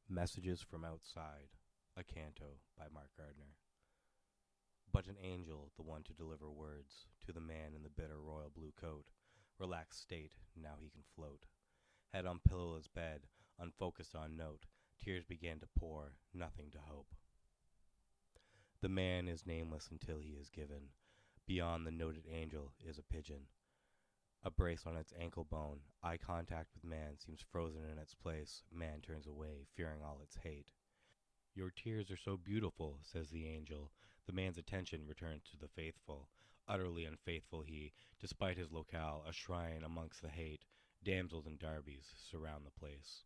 Messages from Outside, a canto by Mark Gardner. But an angel, the one to deliver words to the man in the bitter royal blue coat. Relaxed state, now he can float. Head on pillowless bed, unfocused on note. Tears began to pour, nothing to hope. The man is nameless until he is given. Beyond the noted angel is a pigeon. A brace on its ankle bone. Eye contact with man seems frozen in its place. Man turns away, fearing all its hate. Your tears are so beautiful, says the angel. The man's attention returns to the faithful. Utterly unfaithful he, despite his locale, a shrine amongst the hate. Damsels and darbies surround the place.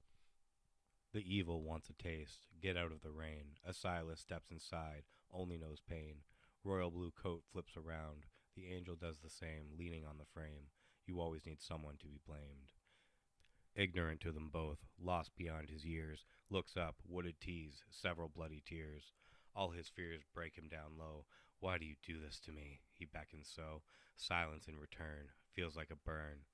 The evil wants a taste. Get out of the rain. A Silas steps inside, only knows pain. Royal blue coat flips around. The angel does the same, leaning on the frame. You always need someone to be blamed. Ignorant to them both, lost beyond his years, looks up, wooded tease, several bloody tears. All his fears break him down low. Why do you do this to me? He beckons so. Silence in return, feels like a burn.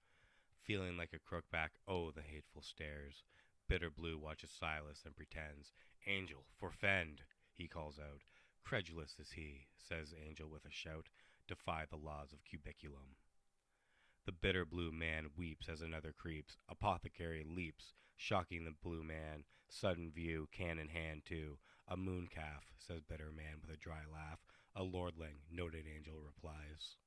Feeling like a crookback, oh, the hateful stares. Bitter blue watches Silas and pretends. Angel, forfend, he calls out. Credulous is he, says Angel with a shout. Defy the laws of cubiculum. The bitter blue man weeps as another creeps. Apothecary leaps, shocking the blue man. Sudden view, can in hand too. A moon calf, says bitter man with a dry laugh. A lordling, noted angel replies.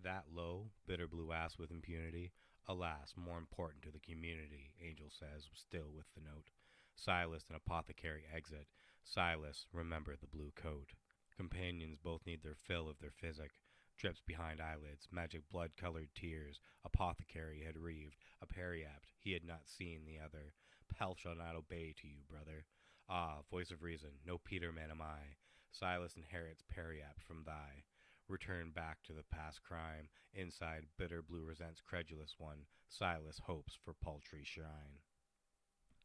That low, bitter blue asks with impunity. Alas, more important to the community, angel says, still with the note. Silas and apothecary exit. Silas, remember the blue coat. Companions both need their fill of their physic. Drips behind eyelids, magic blood-colored tears. Apothecary had reaved, a periapt, he had not seen the other. Hell shall not obey to you, brother. Ah, voice of reason, no Peterman am I. Silas inherits periapt from thy. Return back to the past crime. Inside, bitter blue resents credulous one. Silas hopes for paltry shine.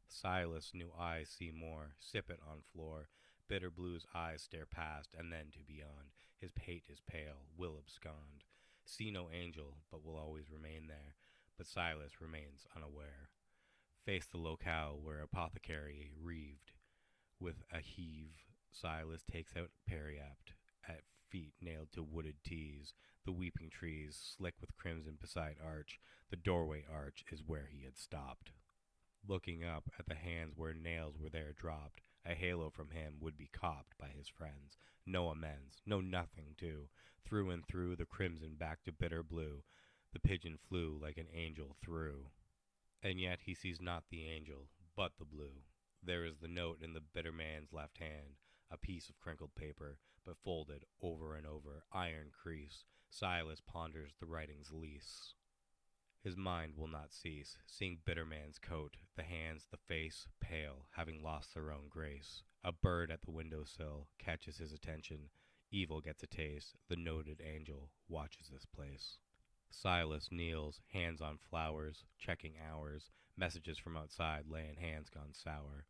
Silas, new eyes see more. Sip it on floor. Bitter blue's eyes stare past, and then to beyond. His pate is pale, will abscond. See no angel, but will always remain there. But Silas remains unaware. Face the locale where apothecary reaved. With a heave, Silas takes out periapt. At feet nailed to wooded tees. The weeping trees, slick with crimson beside arch. The doorway arch is where he had stopped. Looking up at the hands where nails were there dropped, a halo from him would be copped by his friends. No amends, no nothing too. Through and through the crimson back to bitter blue. The pigeon flew like an angel through. And yet he sees not the angel, but the blue. There is the note in the bitter man's left hand, a piece of crinkled paper, but folded over and over, iron crease. Silas ponders the writing's lease. His mind will not cease, seeing bitter man's coat, the hands, the face, pale, having lost their own grace. A bird at the windowsill catches his attention. Evil gets a taste. The noted angel watches this place. Silas kneels, hands on flowers, checking hours. Messages from outside lay in hands gone sour.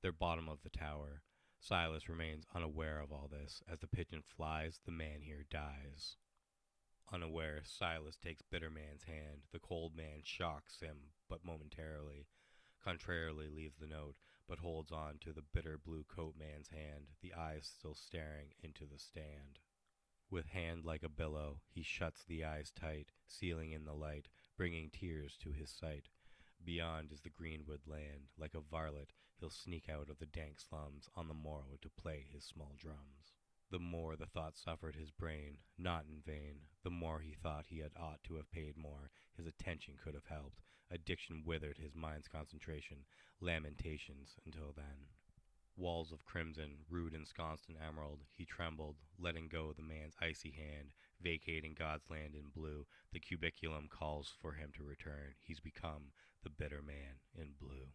They're bottom of the tower. Silas remains unaware of all this. As the pigeon flies, the man here dies. Unaware, Silas takes bitter man's hand. The cold man shocks him, but momentarily. Contrarily leaves the note, but holds on to the bitter blue coat man's hand, the eyes still staring into the stand. With hand like a billow, he shuts the eyes tight, sealing in the light, bringing tears to his sight. Beyond is the greenwood land. Like a varlet, he'll sneak out of the dank slums on the morrow to play his small drums. The more the thought suffered his brain, not in vain. The more he thought he had ought to have paid more. His attention could have helped. Addiction withered his mind's concentration. Lamentations until then. Walls of crimson, rude ensconced in emerald, he trembled, letting go the man's icy hand, vacating God's land in blue. The cubiculum calls for him to return. He's become the bitter man in blue.